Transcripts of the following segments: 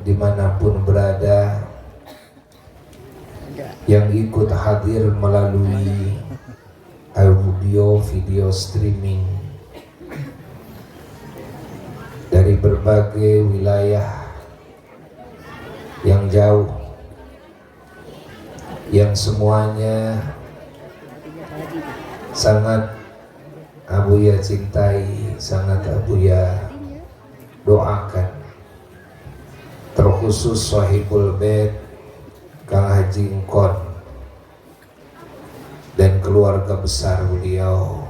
dimanapun berada yang ikut hadir melalui audio video streaming dari berbagai wilayah yang jauh, yang semuanya sangat Abuya cintai, sangat Abuya doakan, terkhusus Sahibul Bait Kang Haji Engkon dan keluarga besar beliau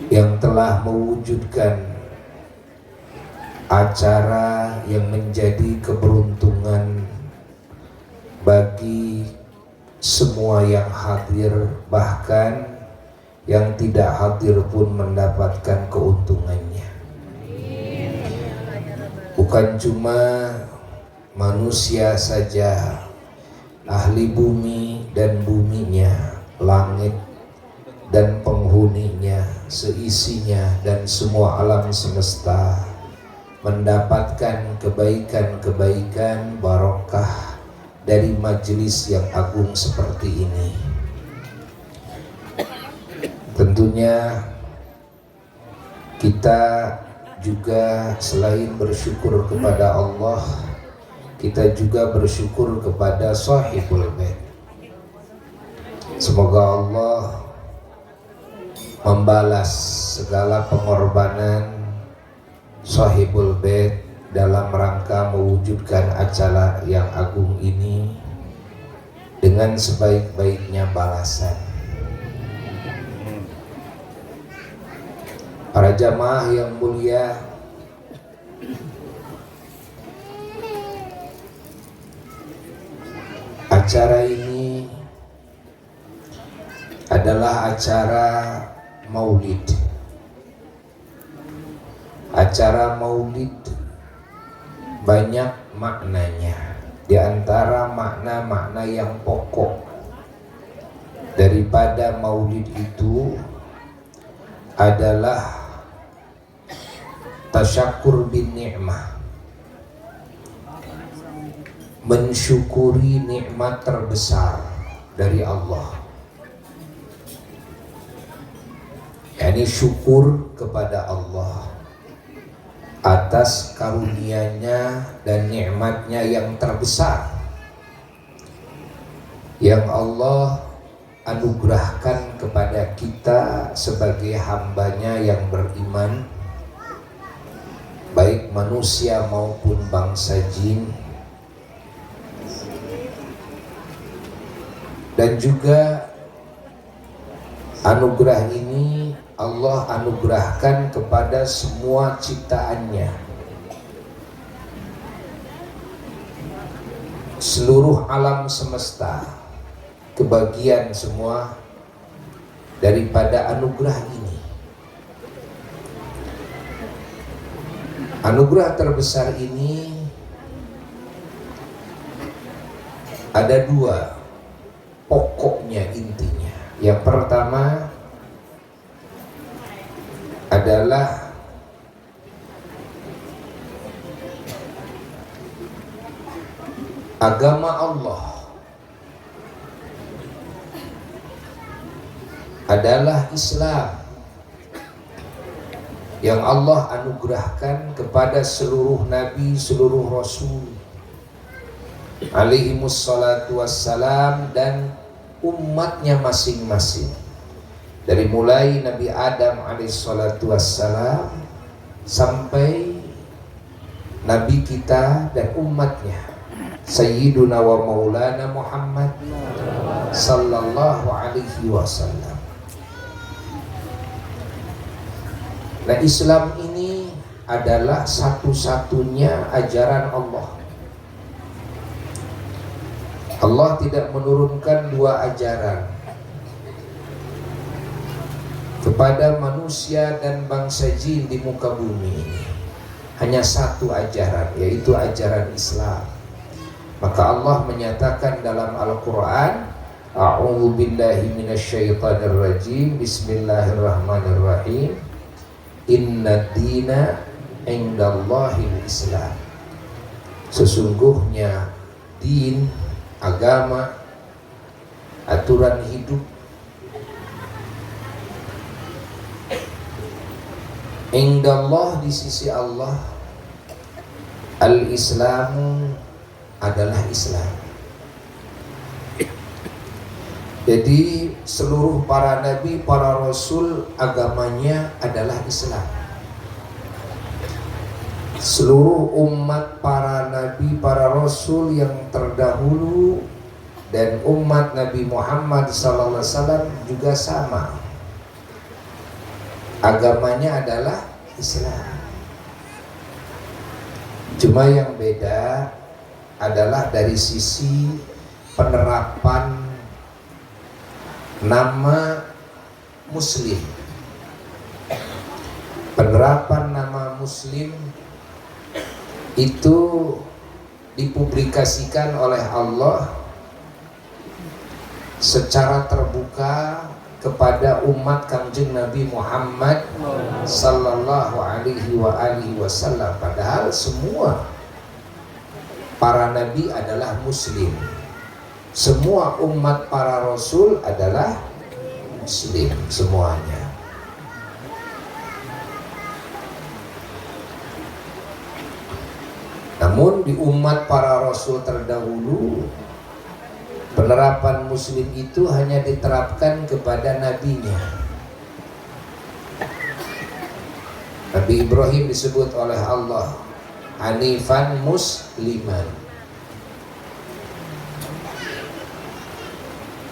yang telah mewujudkan acara yang menjadi keberuntungan bagi semua yang hadir, bahkan yang tidak hadir pun mendapatkan keuntungannya. Bukan cuma manusia saja, ahli bumi dan buminya, langit dan penghuninya, seisinya dan semua alam semesta mendapatkan kebaikan-kebaikan barokah dari majelis yang agung seperti ini. Tentunya kita juga selain bersyukur kepada Allah, kita juga bersyukur kepada Sahibul Bait. Semoga Allah membalas segala pengorbanan Sahibul Bait dalam rangka mewujudkan acara yang agung ini dengan sebaik-baiknya balasan. Para jamaah yang mulia, acara ini adalah acara maulid. Acara maulid banyak maknanya. Di antara makna-makna yang pokok daripada maulid itu adalah tasyakur bin ni'mah, mensyukuri nikmat terbesar dari Allah, yakni syukur kepada Allah atas karunia-Nya dan nikmatnya yang terbesar yang Allah anugerahkan kepada kita sebagai hambanya yang beriman, baik manusia maupun bangsa jin. Dan juga anugerah ini Allah anugerahkan kepada semua ciptaannya, seluruh alam semesta, kebagian semua daripada anugerah ini. Anugerah terbesar ini ada dua pokoknya, intinya. Yang pertama adalah agama Allah adalah Islam yang Allah anugerahkan kepada seluruh nabi, seluruh rasul alaihimus salatu wassalam dan umatnya masing-masing, dari mulai Nabi Adam alaihi salatu wassalam sampai nabi kita dan umatnya Sayyiduna wa Maulana Muhammad sallallahu alaihi wasallam. Nah, Islam ini adalah satu-satunya ajaran Allah. Allah tidak menurunkan dua ajaran kepada manusia dan bangsa jin di muka bumi ini. Hanya satu ajaran, yaitu ajaran Islam. Maka Allah menyatakan dalam Al-Quran, A'udzu billahi minasyaitonir rajim, Bismillahirrahmanirrahim. Inna dina indallahil Islam. Sesungguhnya din, agama, aturan hidup indallah di sisi Allah, al-Islamu adalah Islam. Jadi seluruh para nabi, para rasul agamanya adalah Islam. Seluruh umat para nabi, para rasul yang terdahulu dan umat Nabi Muhammad SAW juga sama. Agamanya adalah Islam. Cuma yang beda adalah dari sisi penerapan nama Muslim. Penerapan nama Muslim itu dipublikasikan oleh Allah secara terbuka kepada umat Kangjeng Nabi Muhammad sallallahu alaihi wasallam. Padahal semua para nabi adalah muslim. Semua umat para rasul adalah muslim semuanya. Namun di umat para rasul terdahulu, penerapan muslim itu hanya diterapkan kepada nabinya. Nabi Ibrahim disebut oleh Allah Hanifan Musliman.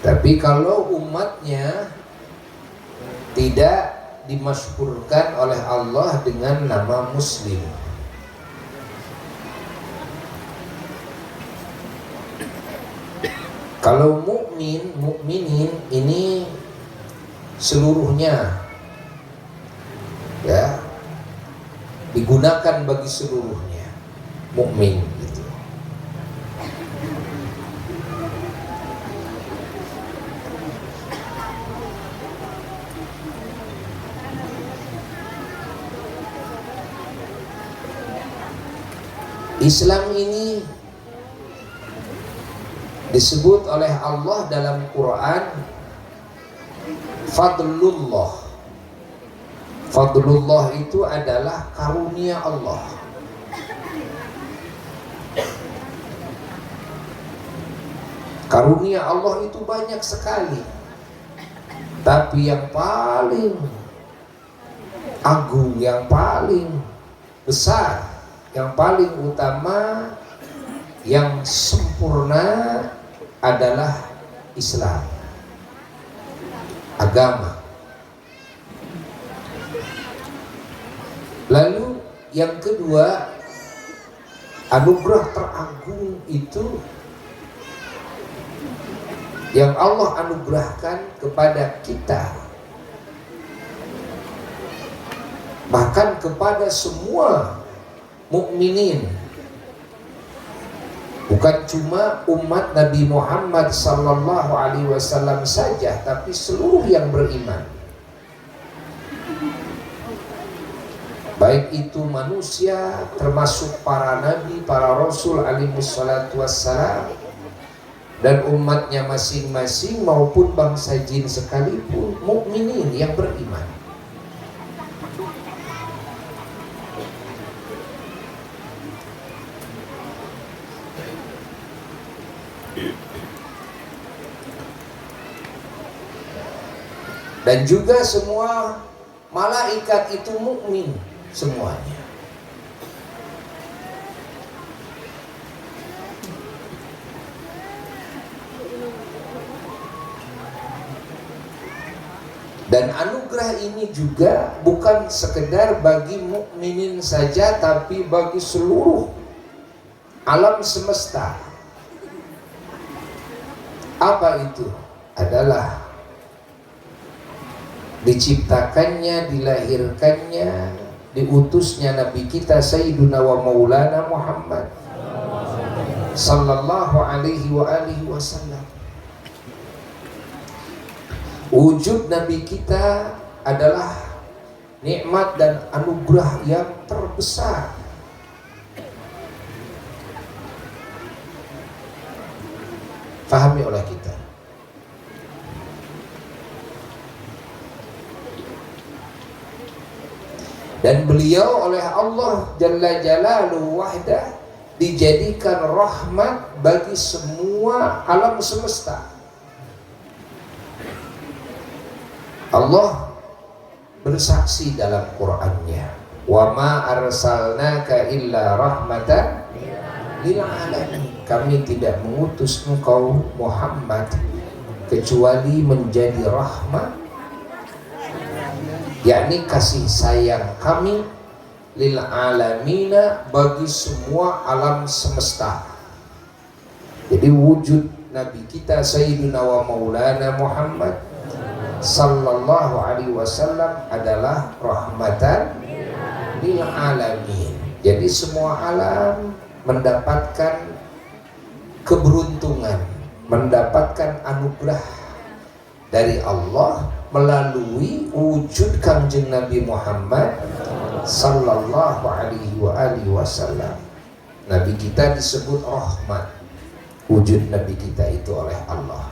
Tapi kalau umatnya tidak dimasyhurkan oleh Allah dengan nama Muslim. Kalau mukminin ini seluruhnya ya digunakan bagi seluruhnya mukmin gitu. Islam ini disebut oleh Allah dalam Quran fadlullah. Fadlullah itu adalah karunia Allah. Karunia Allah itu banyak sekali, tapi yang paling agung, yang paling besar, yang paling utama, yang sempurna adalah Islam, agama. Lalu yang kedua, anugerah teragung itu yang Allah anugerahkan kepada kita, bahkan kepada semua mukminin. Bukan cuma umat Nabi Muhammad sallallahu alaihi wasallam saja, tapi seluruh yang beriman. Baik itu manusia, termasuk para nabi, para rasul alaihi wassalatu wassalam, dan umatnya masing-masing, maupun bangsa jin sekalipun, mukminin yang beriman. Dan juga semua malaikat itu mukmin semuanya. Dan anugerah ini juga bukan sekedar bagi mukminin saja, tapi bagi seluruh alam semesta. Apa itu? Adalah diciptakannya, dilahirkannya, diutusnya Nabi kita Sayyiduna wa Maulana Muhammad sallallahu alaihi wasallam. Wujud Nabi kita adalah nikmat dan anugerah yang terbesar. Pahami oleh kita. Dan beliau oleh Allah Jalla Jalaluhu wahdah dijadikan rahmat bagi semua alam semesta. Allah bersaksi dalam Qur'annya, wa ma arsalnaka illa rahmatan lil alamin. Kami tidak mengutus engkau Muhammad kecuali menjadi rahmat, yakni kasih sayang kami, lil alamina, bagi semua alam semesta. Jadi wujud Nabi kita Sayyidina wa Maulana Muhammad sallallahu alaihi wasallam adalah rahmatan lil alamin. Jadi semua alam mendapatkan keberuntungan, mendapatkan anugerah dari Allah melalui wujud Kangjeng Nabi Muhammad sallallahu alaihi wasallam. Nabi kita disebut rahmat, wujud Nabi kita itu oleh Allah.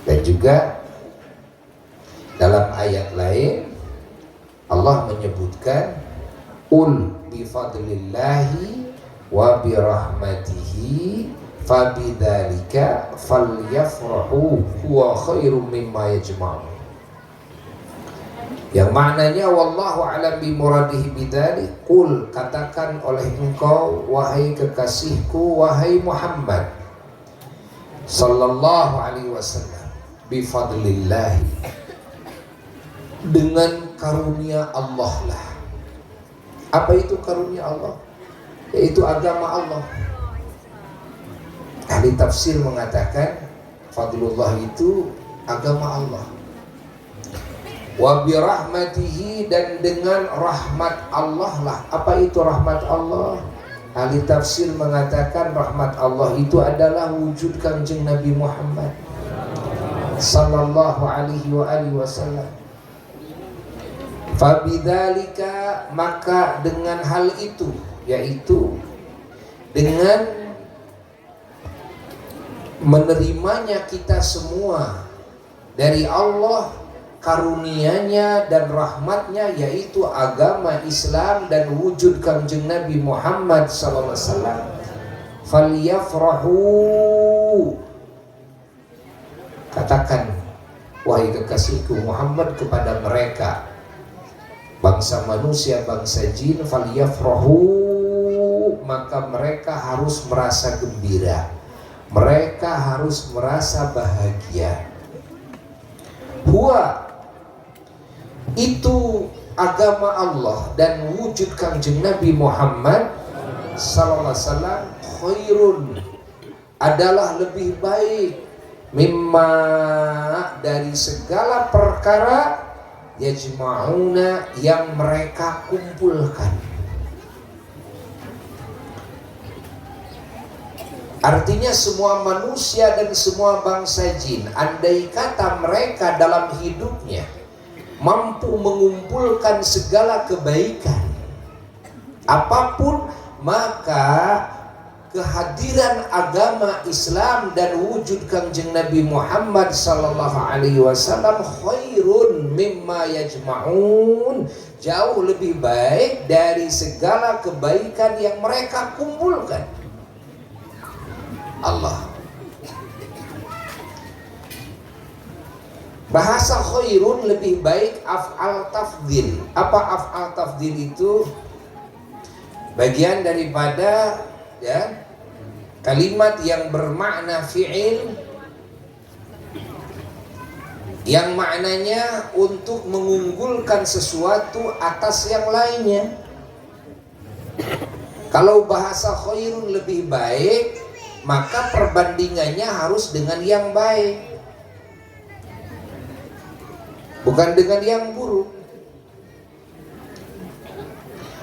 Dan juga dalam ayat lain Allah menyebutkan ul bi fadlillahi wa bi rahmatihi fabidzalika falyafrahu huwa khairum mimma yajma'un. Yang maknanya wallahu a'lam bi muradihi bidzalik, qul, katakan oleh engkau wahai kekasihku wahai Muhammad sallallahu alaihi wasallam, bi fadlillah, dengan karunia Allah lah. Apa itu karunia Allah? Yaitu agama Allah. Ahli tafsir mengatakan fadlullah itu agama Allah. Wa bi rahmatihi, dan dengan rahmat Allah lah. Apa itu rahmat Allah? Ahli tafsir mengatakan rahmat Allah itu adalah wujud Kangjeng Nabi Muhammad sallallahu alaihi wasallam. Fabidzalika, maka dengan hal itu, yaitu dengan menerimanya kita semua dari Allah, karunia-Nya dan rahmatnya, yaitu agama Islam dan wujud Kangjeng Nabi Muhammad sallallahu alaihi wasallam, falyafrahu, katakan wahai kekasihku Muhammad kepada mereka, bangsa manusia, bangsa jin, falyafrahu, maka mereka harus merasa gembira, mereka harus merasa bahagia. Huwa, itu agama Allah dan wujud Kangjeng Nabi Muhammad sallallahu alaihi wasallam, khairun, adalah lebih baik, mimma, dari segala perkara, yajma'una, yang mereka kumpulkan. Artinya semua manusia dan semua bangsa jin, andai kata mereka dalam hidupnya mampu mengumpulkan segala kebaikan apapun, maka kehadiran agama Islam dan wujud Kangjeng Nabi Muhammad sallallahu alaihi wasallam khairun mimma yajma'un, jauh lebih baik dari segala kebaikan yang mereka kumpulkan. Allah. Bahasa khairun lebih baik af'al tafdhil. Apa af'al tafdhil itu? Bagian daripada ya kalimat yang bermakna fi'il, yang maknanya untuk mengunggulkan sesuatu atas yang lainnya. Kalau bahasa khairun lebih baik, maka perbandingannya harus dengan yang baik, bukan dengan yang buruk.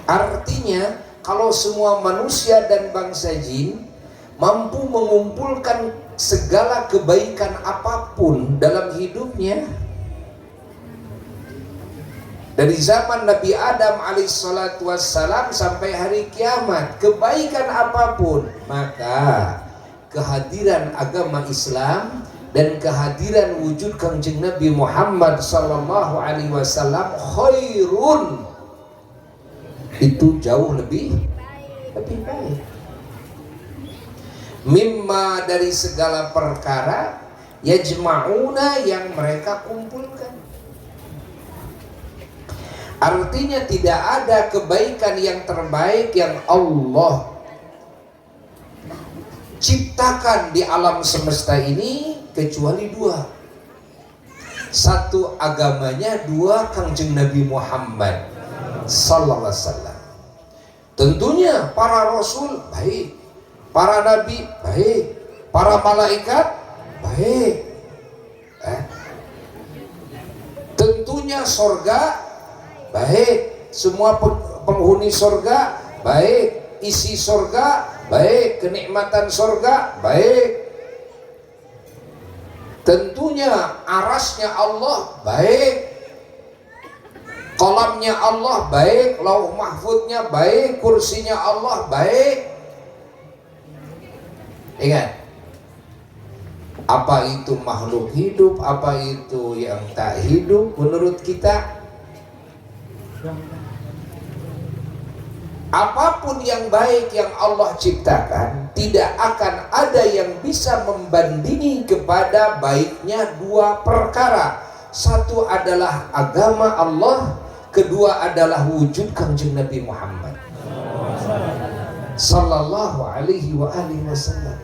Artinya kalau semua manusia dan bangsa jin mampu mengumpulkan segala kebaikan apapun dalam hidupnya, Dari zaman Nabi Adam alaihissalatu wassalam sampai hari kiamat, kebaikan apapun, maka kehadiran agama Islam dan kehadiran wujud Kangjeng Nabi Muhammad sallallahu alaihi wasallam khairun, itu jauh lebih baik. Mimma, dari segala perkara, yajma'una, yang mereka kumpulkan. Artinya tidak ada kebaikan yang terbaik yang Allah ciptakan di alam semesta ini kecuali dua. Satu agamanya, dua Kangjeng Nabi Muhammad sallallahu alaihi wasallam. Tentunya para rasul baik, para nabi baik, para malaikat baik. Tentunya sorga baik, semua penghuni sorga baik, isi sorga baik, kenikmatan sorga baik. Tentunya arasnya Allah baik, kolamnya Allah baik, lauh mahfudnya baik, kursinya Allah baik. Ingat, apa itu makhluk hidup, apa itu yang tak hidup menurut kita? Apapun yang baik yang Allah ciptakan, tidak akan ada yang bisa membandingi kepada baiknya dua perkara. Satu adalah agama Allah, kedua adalah wujud Kangjeng Nabi Muhammad sallallahu alaihi wasallam.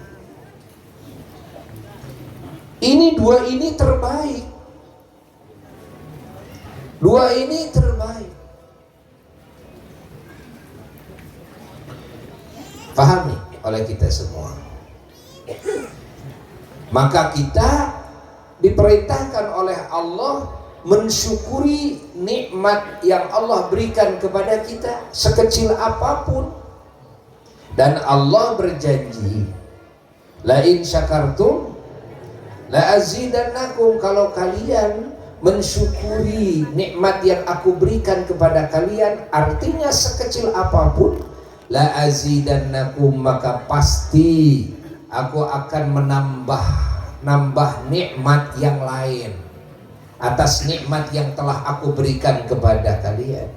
Ini dua ini terbaik. Dua ini terbaik. Pahami oleh kita semua. Maka kita diperintahkan oleh Allah mensyukuri nikmat yang Allah berikan kepada kita sekecil apapun. Dan Allah berjanji, la in syakartum la azidannakum, kalau kalian mensyukuri nikmat yang aku berikan kepada kalian, artinya sekecil apapun, la azidannakum, maka pasti aku akan menambah nikmat yang lain atas nikmat yang telah aku berikan kepada kalian.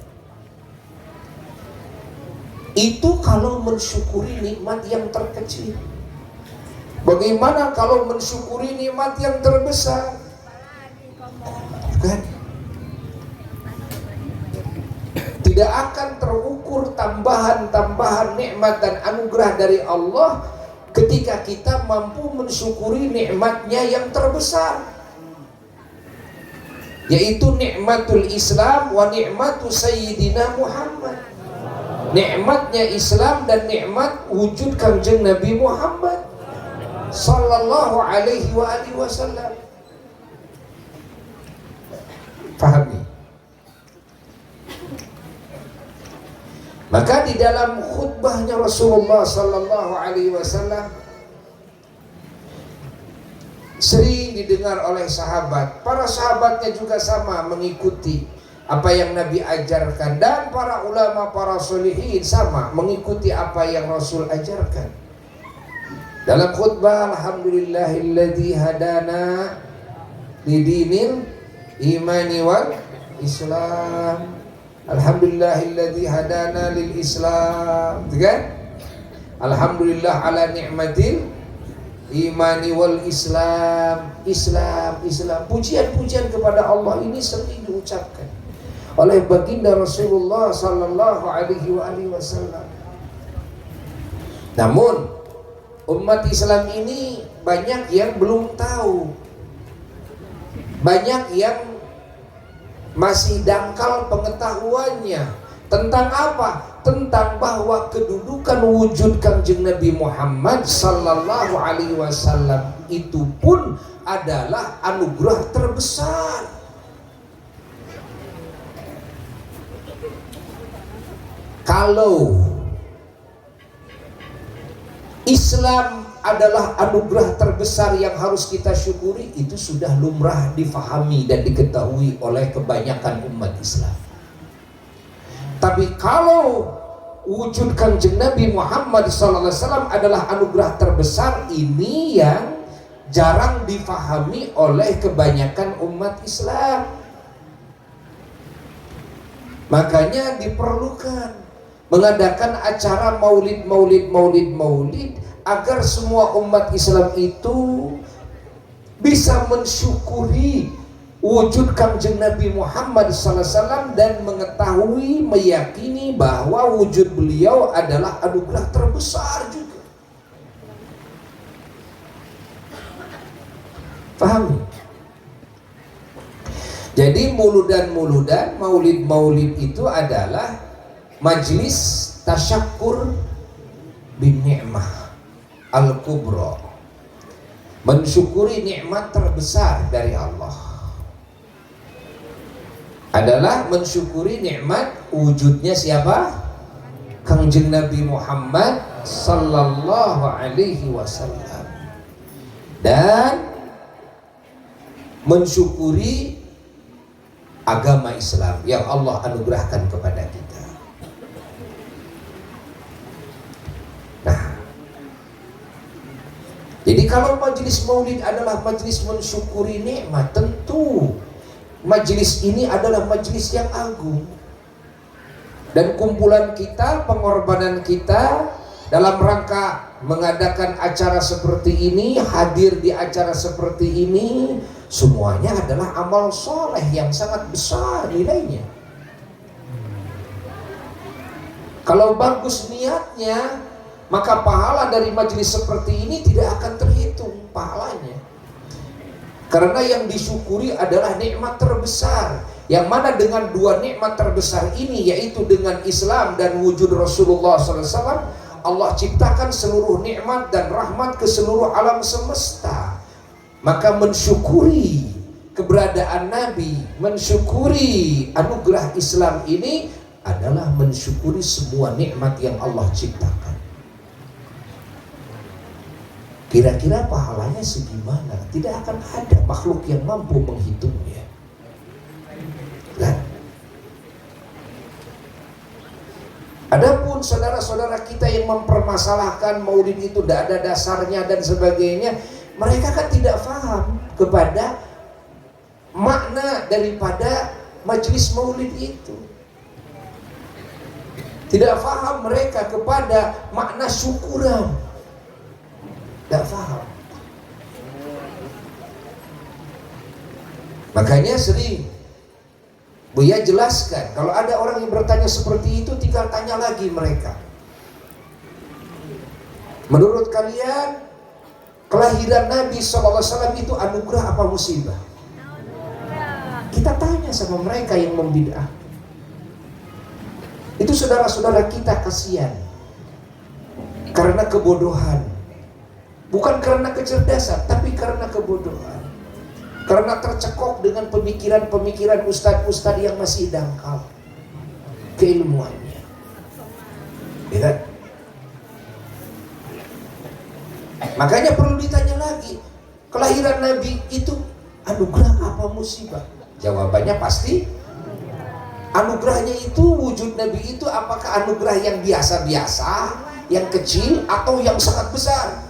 Itu kalau mensyukuri nikmat yang terkecil. Bagaimana kalau mensyukuri nikmat yang terbesar? Kan? Tidak akan terukur tambahan nikmat dan anugerah dari Allah ketika kita mampu mensyukuri nikmatnya yang terbesar, yaitu nikmatul Islam wa nikmatu Sayyidina Muhammad. Nikmatnya Islam dan nikmat wujud Kangjeng Nabi Muhammad sallallahu alaihi wasallam. Pahami? Maka di dalam khutbahnya Rasulullah sallallahu alaihi wasallam sering didengar oleh sahabat. Para sahabatnya juga sama mengikuti apa yang Nabi ajarkan, dan para ulama, para sholihin sama mengikuti apa yang Rasul ajarkan. Dalam khutbah, alhamdulillahilladzi hadana lidinil imani wal Islam. Alhamdulillahilladzi hadana lil Islam. Kan? Alhamdulillah ala ni'matil imani wal Islam. Islam. Pujian-pujian kepada Allah ini sering diucapkan oleh baginda Rasulullah sallallahu alaihi wasallam. Namun umat Islam ini banyak yang belum tahu, banyak yang masih dangkal pengetahuannya tentang apa? Tentang bahwa kedudukan wujud Kangjeng Nabi Muhammad sallallahu alaihi wasallam itu pun adalah anugerah terbesar. Kalau Islam adalah anugerah terbesar yang harus kita syukuri, itu sudah lumrah difahami dan diketahui oleh kebanyakan umat Islam. Tapi kalau wujud Kanjeng Nabi Muhammad SAW adalah anugerah terbesar, ini yang jarang difahami oleh kebanyakan umat Islam. Makanya diperlukan mengadakan acara maulid agar semua umat Islam itu bisa mensyukuri wujud Kanjeng Nabi Muhammad SAW dan mengetahui, meyakini bahwa wujud beliau adalah anugerah terbesar juga. Paham? Jadi muludan, maulid itu adalah majlis tasyakkur bin ni'mah al-kubra, mensyukuri nikmat terbesar dari Allah. Adalah mensyukuri nikmat wujudnya siapa? Kanjeng Nabi Muhammad sallallahu alaihi wasallam, dan mensyukuri agama Islam yang Allah anugerahkan kepada kita. Nah, jadi kalau majelis maulid adalah majelis mensyukuri nikmat, tentu majelis ini adalah majelis yang agung, dan kumpulan kita, pengorbanan kita dalam rangka mengadakan acara seperti ini, hadir di acara seperti ini, semuanya adalah amal soleh yang sangat besar nilainya. Kalau bagus niatnya, maka pahala dari majelis seperti ini tidak akan terhitung pahalanya. Karena yang disyukuri adalah nikmat terbesar, yang mana dengan dua nikmat terbesar ini, yaitu dengan Islam dan wujud Rasulullah SAW, Allah ciptakan seluruh nikmat dan rahmat ke seluruh alam semesta. Maka mensyukuri keberadaan Nabi, mensyukuri anugerah Islam ini adalah mensyukuri semua nikmat yang Allah ciptakan. Kira-kira pahalanya segimana? Tidak akan ada makhluk yang mampu menghitungnya. Kan? Adapun saudara-saudara kita yang mempermasalahkan maulid itu tidak ada dasarnya dan sebagainya, mereka kan tidak paham kepada makna daripada majelis maulid itu. Tidak paham mereka kepada makna syukuran. Tidak paham. Makanya sering Buya jelaskan, kalau ada orang yang bertanya seperti itu, tinggal tanya lagi mereka, menurut kalian kelahiran Nabi SAW itu anugerah apa musibah? Kita tanya sama mereka yang membid'ah. Itu saudara-saudara kita kasihan karena kebodohan, bukan karena kecerdasan, tapi karena kebodohan. Karena tercekok dengan pemikiran-pemikiran ustadz-ustadz yang masih dangkal keilmuannya. Ya kan? Makanya perlu ditanya lagi, kelahiran Nabi itu anugerah apa musibah? Jawabannya pasti anugerahnya itu, wujud Nabi itu apakah anugerah yang biasa-biasa, yang kecil, atau yang sangat besar?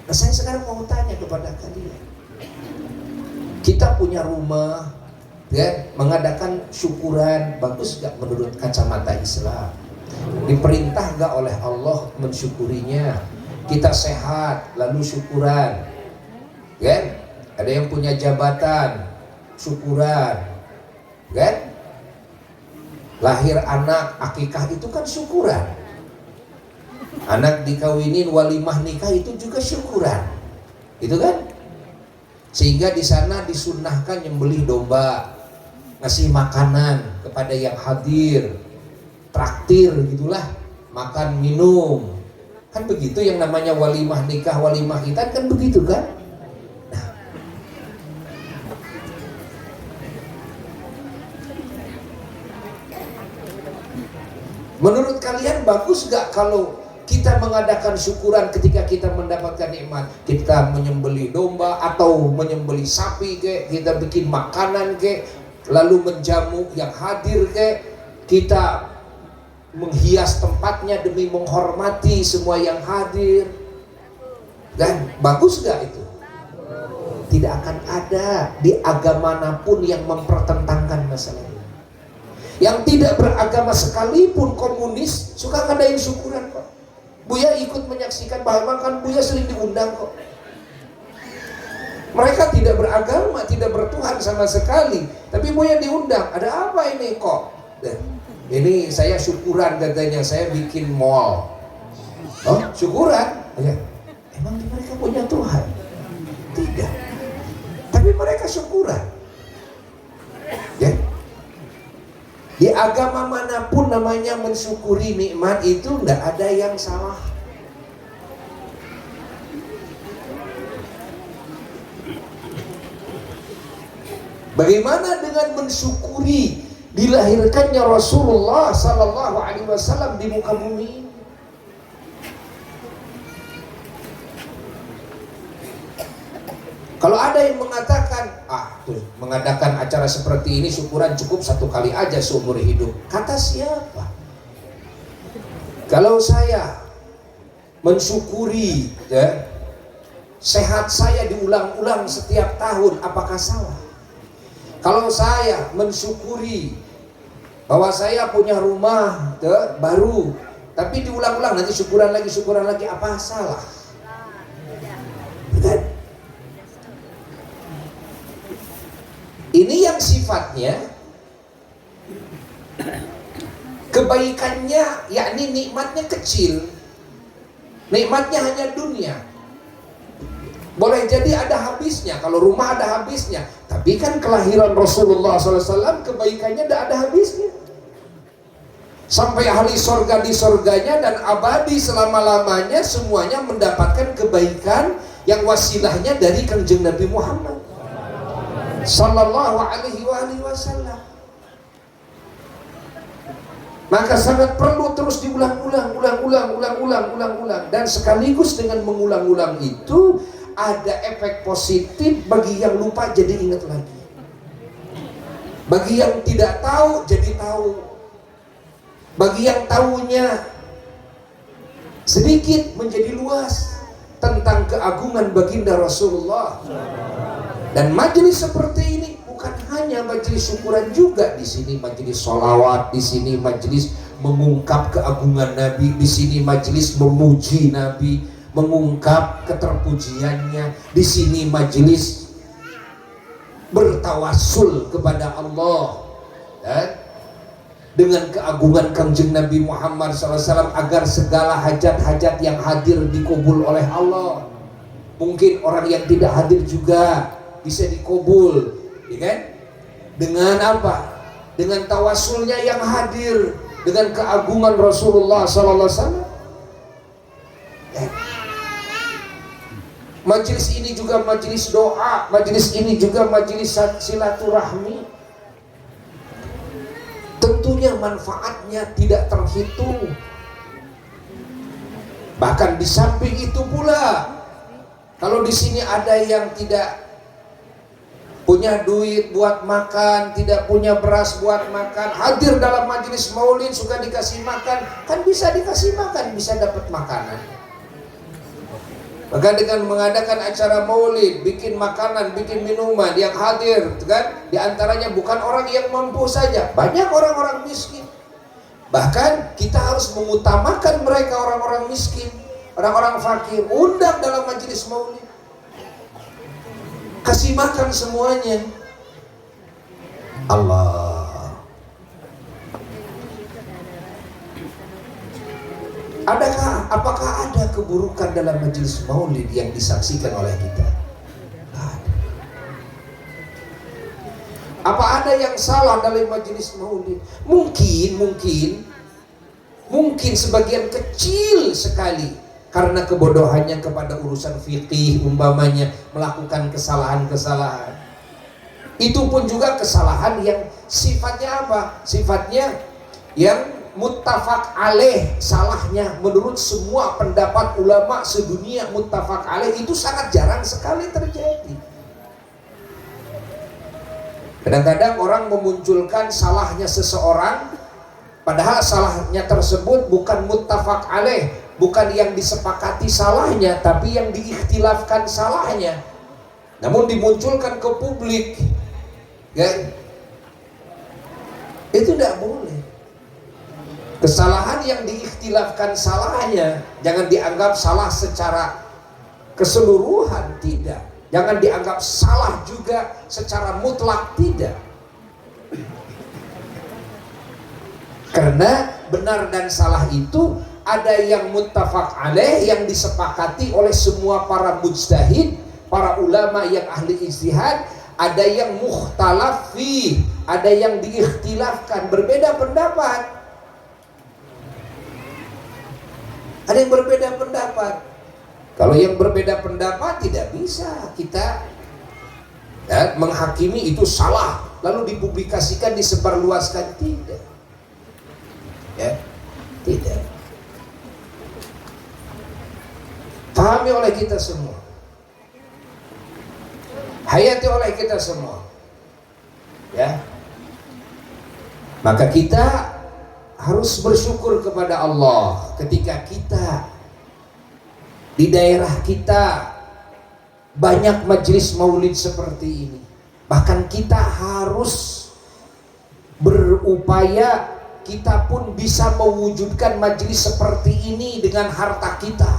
Nah, saya sekarang mau tanya kepada kalian, kita punya rumah, ya, mengadakan syukuran, bagus gak menurut kacamata Islam? Diperintah gak oleh Allah mensyukurinya? Kita sehat lalu syukuran, kan? Ada yang punya jabatan, syukuran, kan? Lahir anak, akikah itu kan syukuran. Anak dikawinin, walimah nikah itu juga syukuran, itu kan? Sehingga di sana disunnahkan nyembelih domba, ngasih makanan kepada yang hadir, traktir gitulah, makan minum, kan begitu yang namanya walimah nikah, walimah khitan kan begitu kan? Nah, menurut kalian bagus gak kalau kita mengadakan syukuran ketika kita mendapatkan nikmat? Kita menyembelih domba atau menyembelih sapi, kita bikin makanan, lalu menjamu yang hadir kita menghias tempatnya demi menghormati semua yang hadir. Dan bagus gak itu? Tidak akan ada di agama manapun yang mempertentangkan masalah ini. Yang tidak beragama sekalipun komunis suka ngadain syukuran kok. Buya ikut menyaksikan, bahkan Buya sering diundang kok. Mereka tidak beragama, tidak bertuhan sama sekali, tapi Buya diundang. Ada apa ini kok? Ini saya syukuran katanya, saya bikin mall. Oh, syukuran? Ya. Emang mereka punya Tuhan? Tidak. Tapi mereka syukuran. Ya. Di agama manapun namanya mensyukuri nikmat itu tidak ada yang salah. Bagaimana dengan mensyukuri dilahirkannya Rasulullah Sallallahu Alaihi Wasallam di muka bumi ini? Kalau ada yang mengatakan, mengadakan acara seperti ini syukuran cukup satu kali aja seumur hidup. Kata siapa? Kalau saya mensyukuri sehat saya diulang-ulang setiap tahun, apakah salah? Kalau saya mensyukuri bahwa saya punya rumah baru, tapi diulang-ulang nanti syukuran lagi, apa salah? Kan? Ini yang sifatnya kebaikannya, yakni nikmatnya kecil, nikmatnya hanya dunia. Boleh jadi ada habisnya, kalau rumah ada habisnya, tapi kan kelahiran Rasulullah SAW kebaikannya tidak ada habisnya. Sampai ahli sorga di sorganya dan abadi selama-lamanya semuanya mendapatkan kebaikan yang wasilahnya dari Kanjeng Nabi Muhammad Sallallahu Alaihi Wasallam. Maka sangat perlu terus diulang-ulang, dan sekaligus dengan mengulang-ulang itu ada efek positif bagi yang lupa jadi ingat lagi, bagi yang tidak tahu jadi tahu, bagi yang tahunya sedikit menjadi luas tentang keagungan baginda Rasulullah. Dan majelis seperti ini bukan hanya majelis syukuran, juga di sini majelis sholawat, di sini majelis mengungkap keagungan Nabi, di sini majelis memuji Nabi, mengungkap keterpujiannya, di sini majelis bertawassul kepada Allah dan dengan keagungan Kanjeng Nabi Muhammad SAW agar segala hajat-hajat yang hadir dikabul oleh Allah. Mungkin orang yang tidak hadir juga bisa dikabul, ya kan? Dengan apa? Dengan tawasulnya yang hadir, dengan keagungan Rasulullah SAW. Majelis ini juga majelis doa, majelis ini juga majelis silaturahmi. Tentunya manfaatnya tidak terhitung. Bahkan di samping itu pula, kalau di sini ada yang tidak punya duit buat makan, tidak punya beras buat makan, hadir dalam majelis maulid suka dikasih makan, kan bisa dikasih makan, bisa dapat makanan. Maka dengan mengadakan acara maulid, bikin makanan, bikin minuman, yang hadir kan, diantaranya bukan orang yang mampu saja, banyak orang-orang miskin. Bahkan kita harus mengutamakan mereka, orang-orang miskin, orang-orang fakir, undang dalam majelis maulid, kasih makan semuanya. Allah. Apakah ada keburukan dalam majelis maulid yang disaksikan oleh kita? Ada. Apa ada yang salah dalam majelis maulid? Mungkin sebagian kecil sekali karena kebodohannya kepada urusan fikih, umpamanya melakukan kesalahan-kesalahan. Itu pun juga kesalahan yang sifatnya apa? Sifatnya yang muttafaq alaih, salahnya menurut semua pendapat ulama sedunia muttafaq alaih, itu sangat jarang sekali terjadi. Kadang-kadang orang memunculkan salahnya seseorang, padahal salahnya tersebut bukan muttafaq alaih, bukan yang disepakati salahnya, tapi yang diikhtilafkan salahnya, namun dimunculkan ke publik, ya. Itu tidak boleh. Kesalahan yang diikhtilafkan salahnya jangan dianggap salah secara keseluruhan, tidak. Jangan dianggap salah juga secara mutlak, tidak. Karena benar dan salah itu ada yang muttafaq alaih, yang disepakati oleh semua para mujtahid, para ulama yang ahli ijtihad. Ada yang mukhtalaf fi, ada yang diikhtilafkan, berbeda pendapat. Ada yang berbeda pendapat. Kalau yang berbeda pendapat tidak bisa kita menghakimi itu salah lalu dipublikasikan, disebarluaskan, tidak. Ya, tidak. Pahami oleh kita semua, hayati oleh kita semua, ya. Maka kita harus bersyukur kepada Allah ketika kita di daerah kita banyak majelis maulid seperti ini. Bahkan kita harus berupaya, kita pun bisa mewujudkan majelis seperti ini dengan harta kita.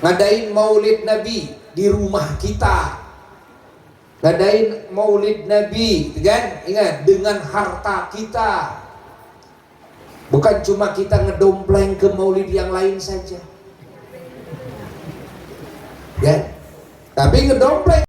Ngadain maulid Nabi di rumah kita, ngadain maulid Nabi, kan? Ingat, dengan harta kita. Bukan cuma kita ngedompleng ke maulid yang lain saja, ya. Tapi ngedompleng